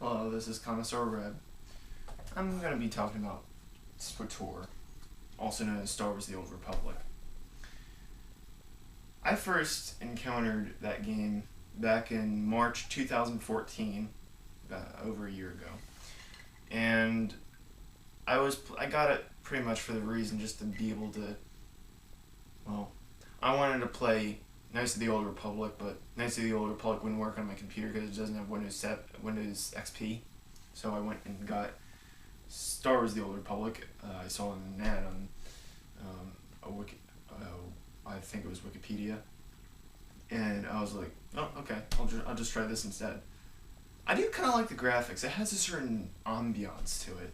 Hello, this is Connoisseur Red. I'm going to be talking about SWTOR, also known as Star Wars The Old Republic. I first encountered that game back in March 2014, over a year ago. And I got it pretty much for the reason just to be able to, I wanted to play Knights of the Old Republic, but Knights of the Old Republic wouldn't work on my computer because it doesn't have Windows XP. So I went and got Star Wars: The Old Republic. I saw an ad on I think it was Wikipedia, and I was like, oh, okay, I'll just try this instead. I do kind of like the graphics. It has a certain ambiance to it.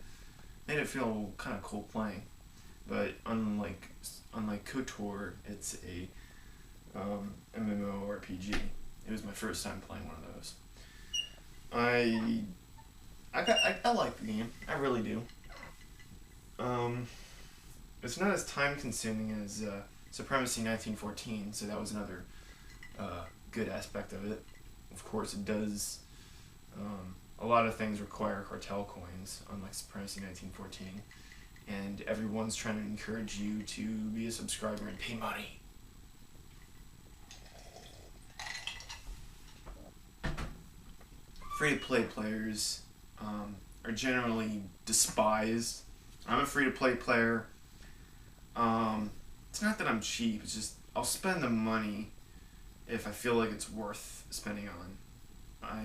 Made it feel kind of cool playing, but unlike KOTOR, it's a MMORPG. It was my first time playing one of those. I like the game. I really do. It's not as time consuming as Supremacy 1914, so that was another good aspect of it. Of course, it does. A lot of things require cartel coins, unlike Supremacy 1914, and everyone's trying to encourage you to be a subscriber and pay money. Free-to-play players are generally despised. I'm a free-to-play player. It's not that I'm cheap, it's just I'll spend the money if I feel like it's worth spending on.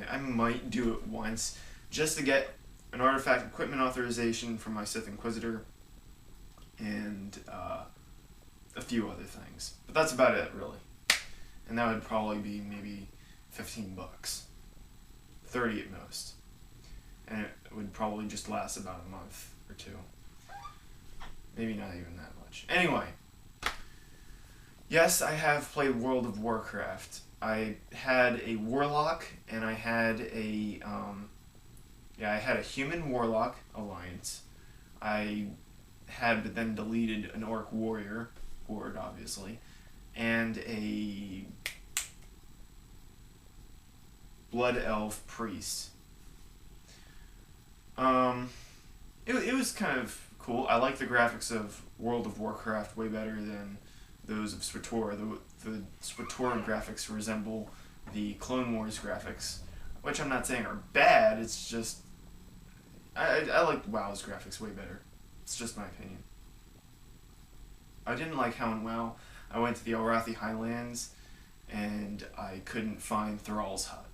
I might do it once just to get an artifact equipment authorization from my Sith Inquisitor and a few other things. But that's about it, really. And that would probably be maybe $15. 30 at most. And it would probably just last about a month or two. Maybe not even that much. Anyway. Yes, I have played World of Warcraft. I had a Warlock, and I had a human Warlock alliance. I had but then deleted an Orc Warrior, Horde obviously, and a Blood Elf Priest. It was kind of cool. I like the graphics of World of Warcraft way better than those of SWTOR. The SWTOR graphics resemble the Clone Wars graphics, which I'm not saying are bad, it's just I like WoW's graphics way better. It's just my opinion. I didn't like how in WoW I went to the Elrathi Highlands and I couldn't find Thrall's hut.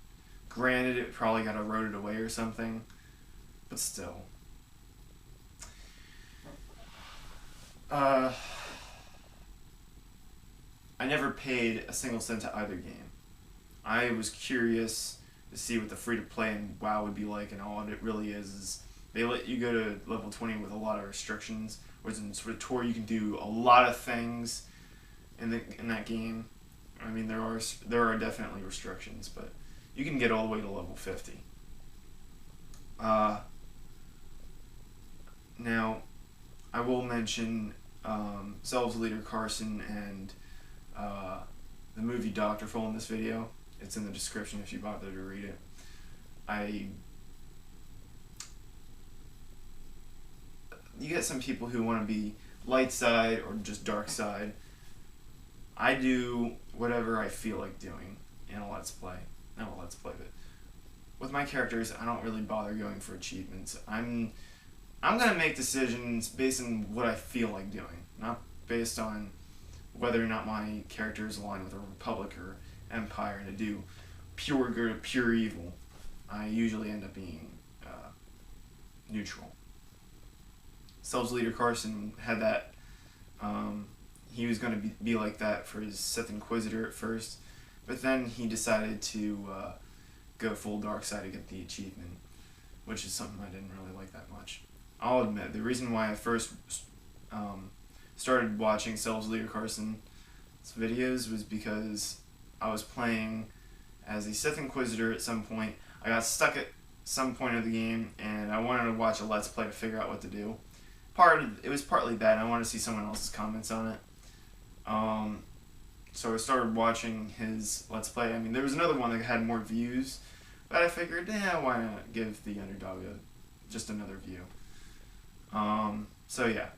Granted, it probably got eroded away or something, but still. I never paid a single cent to either game. I was curious to see what the free-to-play in WoW would be like, and all it really is they let you go to level 20 with a lot of restrictions, whereas in SWTOR you can do a lot of things in that game. I mean, there are definitely restrictions, but you can get all the way to level 50. Now, I will mention Zel's leader Carson and the movie Doctorful in this video. It's in the description if you bother to read it. You get some people who want to be light side or just dark side. I do whatever I feel like doing in a Let's Play. Not a Let's Play, but with my characters, I don't really bother going for achievements. I'm gonna make decisions based on what I feel like doing, not based on whether or not my character is aligned with a republic or empire to do pure good or pure evil. I usually end up being neutral. Zel's leader Carson had that. He was going to be like that for his Sith Inquisitor at first, but then he decided to go full dark side to get the achievement, which is something I didn't really like that much. I'll admit, the reason why I first started watching Zel's leader Carson's videos was because I was playing as a Sith Inquisitor at some point. I got stuck at some point of the game, and I wanted to watch a Let's Play to figure out what to do. It was partly that. I wanted to see someone else's comments on it. So I started watching his Let's Play. I mean, there was another one that had more views, But I figured, why not give the underdog just another view. So yeah.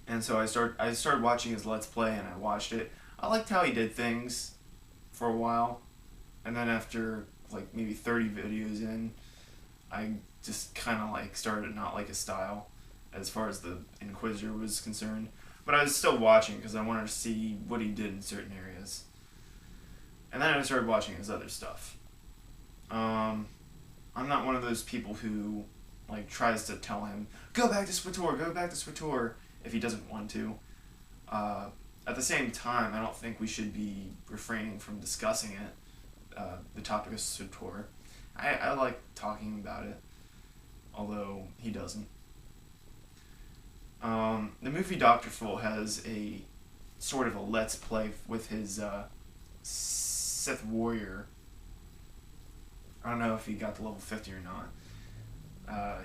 And so I started watching his Let's Play, and I watched it. I liked how he did things for a while, and then after like maybe 30 videos in, I just kind of like started to not like his style as far as the Inquisitor was concerned. But I was still watching because I wanted to see what he did in certain areas. And then I started watching his other stuff. I'm not one of those people who like tries to tell him, go back to SWTOR, go back to SWTOR, if he doesn't want to. At the same time, I don't think we should be refraining from discussing it, the topic of SWTOR. I like talking about it, although he doesn't. The movie Dr. Full has a sort of a Let's Play with his Sith Warrior. I don't know if he got to level 50 or not.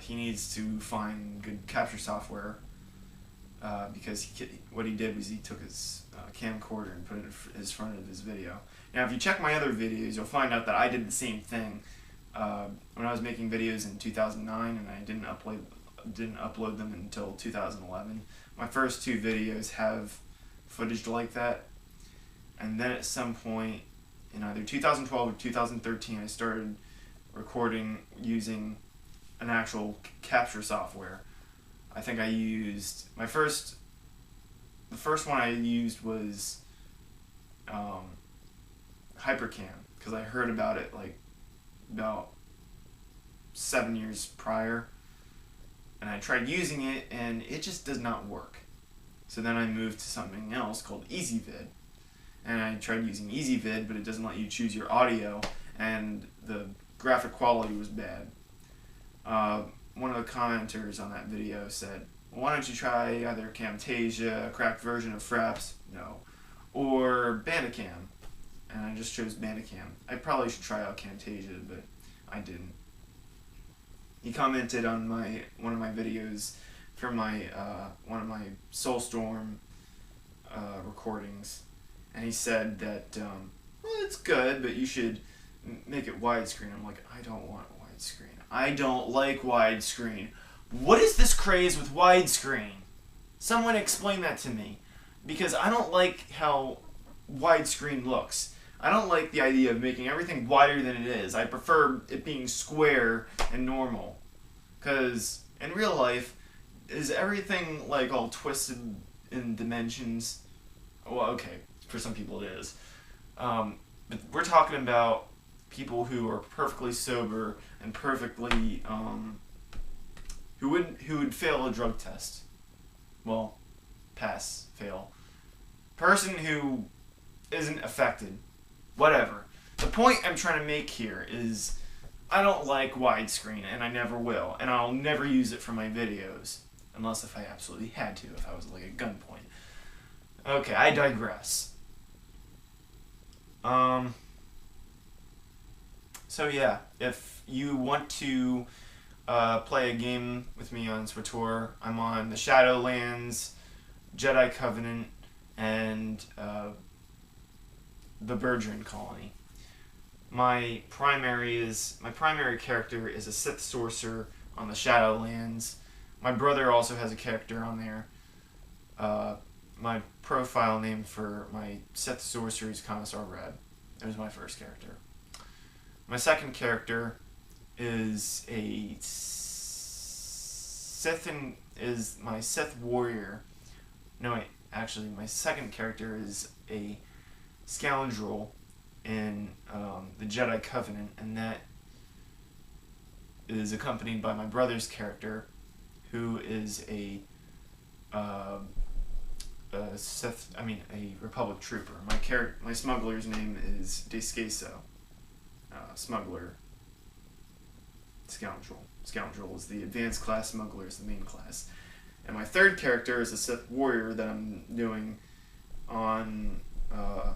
He needs to find good capture software, because what he did was he took his camcorder and put it in front of his video. Now, if you check my other videos, you'll find out that I did the same thing when I was making videos in 2009, and I didn't upload them until 2011. My first two videos have footage like that, and then at some point in either 2012 or 2013, I started recording using an actual capture software. I think I used the first one I used was Hypercam, because I heard about it like about 7 years prior, and I tried using it and it just does not work. So then I moved to something else called EasyVid, and I tried using EasyVid, but it doesn't let you choose your audio, and the graphic quality was bad. One of the commenters on that video said, well, why don't you try either Camtasia, a cracked version of Fraps, no, or Bandicam, and I just chose Bandicam. I probably should try out Camtasia, but I didn't. He commented on one of my videos from my one of my Soulstorm recordings, and he said that well, it's good, but you should make it widescreen. I'm like, I don't want widescreen. I don't like widescreen. What is this craze with widescreen? Someone explain that to me, because I don't like how widescreen looks. I don't like the idea of making everything wider than it is. I prefer it being square and normal, because in real life, is everything like all twisted in dimensions? Well, okay, for some people it is. But we're talking about people who are perfectly sober and perfectly who would fail a drug test. Well, pass, fail. Person who isn't affected. Whatever. The point I'm trying to make here is I don't like widescreen, and I never will, and I'll never use it for my videos, unless if I absolutely had to, if I was like at gunpoint. Okay, I digress. So yeah, if you want to play a game with me on SWTOR, I'm on the Shadowlands, Jedi Covenant, and the Bergeron Colony. My primary character is a Sith sorcerer on the Shadowlands. My brother also has a character on there. My profile name for my Sith sorcerer is Commissar Red. It was my first character. My second character is a my Sith warrior. No, wait, actually, my second character is a scoundrel in the Jedi Covenant, and that is accompanied by my brother's character, who is a Republic trooper. My smuggler's name is Descaso. Smuggler. Scoundrel. Scoundrel is the advanced class, smuggler is the main class. And my third character is a Sith warrior that I'm doing on the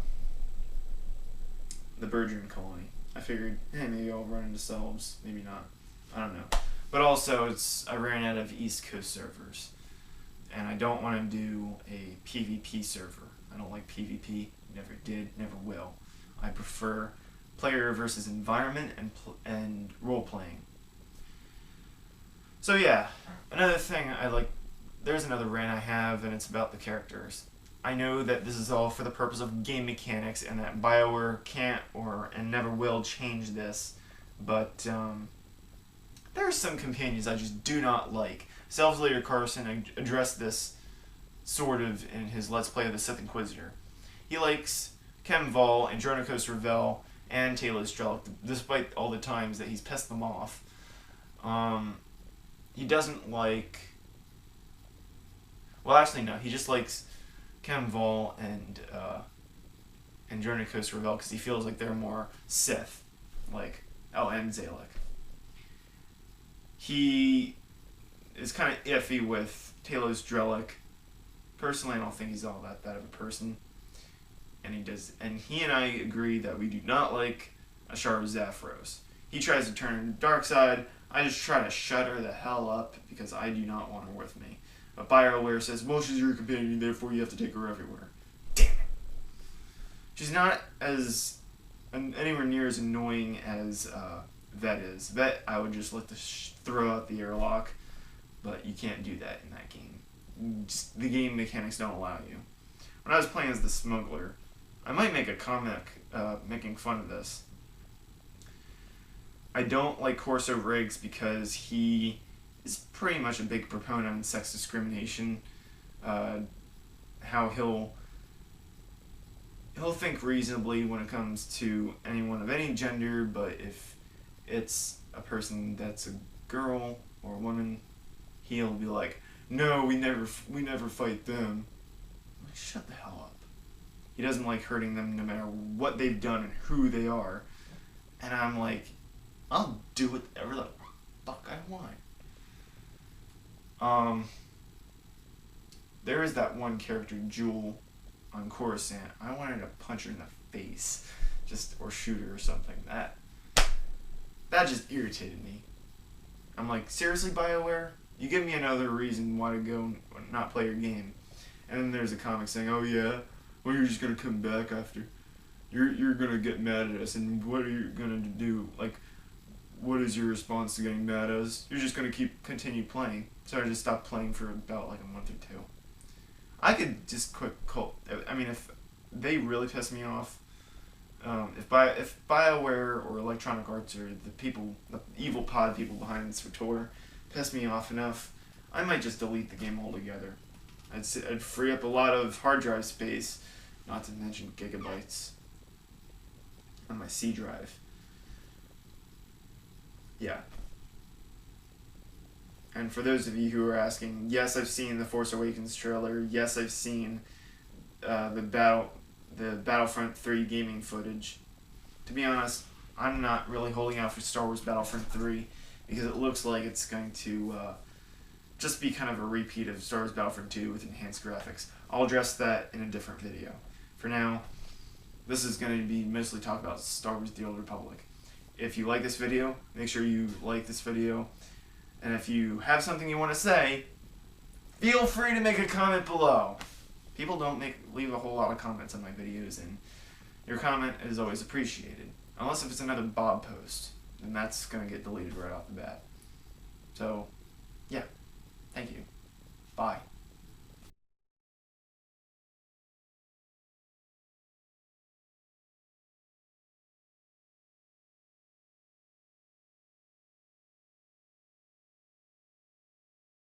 Bergeron Colony. I figured, hey, maybe I'll run into subs, maybe not. I don't know. But also, I ran out of East Coast servers, and I don't want to do a PvP server. I don't like PvP. Never did, never will. I prefer player versus environment, and role playing. So yeah, another thing I like. There's another rant I have, and it's about the characters. I know that this is all for the purpose of game mechanics, and that BioWare can't and never will change this. But there are some companions I just do not like. Self-Later Carson addressed this sort of in his Let's Play of the Sith Inquisitor. He likes Kem Vol, Andronikos Ravel, and Talos Strelick, despite all the times that he's pissed them off. He doesn't like... Well, actually, no. He just likes Kem Vol and Andronikos Ravel because he feels like they're more Sith. And Zalek. He is kind of iffy with Talos Strelick. Personally, I don't think he's all that bad of a person. And he and I agree that we do not like Ashara Zafros. He tries to turn the dark side. I just try to shut her the hell up because I do not want her with me. But BioWare says, well, she's your companion, therefore you have to take her everywhere. Damn it. She's not anywhere near as annoying as Vet is. Vet, I would just let throw out the airlock, but you can't do that in that game. Just, the game mechanics don't allow you. When I was playing as the Smuggler, I might make a comic making fun of this. I don't like Corso Riggs because he is pretty much a big proponent of sex discrimination. How he'll think reasonably when it comes to anyone of any gender, but if it's a person that's a girl or a woman, he'll be like, no, we never fight them. Like, shut the hell up. He doesn't like hurting them no matter what they've done and who they are. And I'm like, I'll do whatever the fuck I want. There is that one character, Jewel, on Coruscant. I wanted to punch her in the face, or shoot her or something. That just irritated me. I'm like, seriously, BioWare? You give me another reason why to go and not play your game. And then there's a comic saying, oh yeah, well you're just gonna come back after. You're gonna get mad at us, and what are you gonna do? Like, what is your response to getting mad at us? You're just gonna continue playing. So I just stopped playing for about like a month or two. I could just quit Cult. I mean, if they really piss me off, if BioWare or Electronic Arts or the evil pod people behind SWTOR piss me off enough, I might just delete the game altogether. I'd free up a lot of hard drive space, not to mention gigabytes on my C drive. Yeah. And for those of you who are asking, yes, I've seen the Force Awakens trailer. Yes, I've seen the Battlefront 3 gaming footage. To be honest, I'm not really holding out for Star Wars Battlefront 3 because it looks like it's going to just be kind of a repeat of Star Wars Battlefront 2 with enhanced graphics. I'll address that in a different video. For now, this is going to be mostly talk about Star Wars The Old Republic. If you like this video, make sure you like this video. And if you have something you want to say, feel free to make a comment below. People don't leave a whole lot of comments on my videos, and your comment is always appreciated. Unless if it's another Bob post, then that's going to get deleted right off the bat. So, yeah. Thank you. Bye.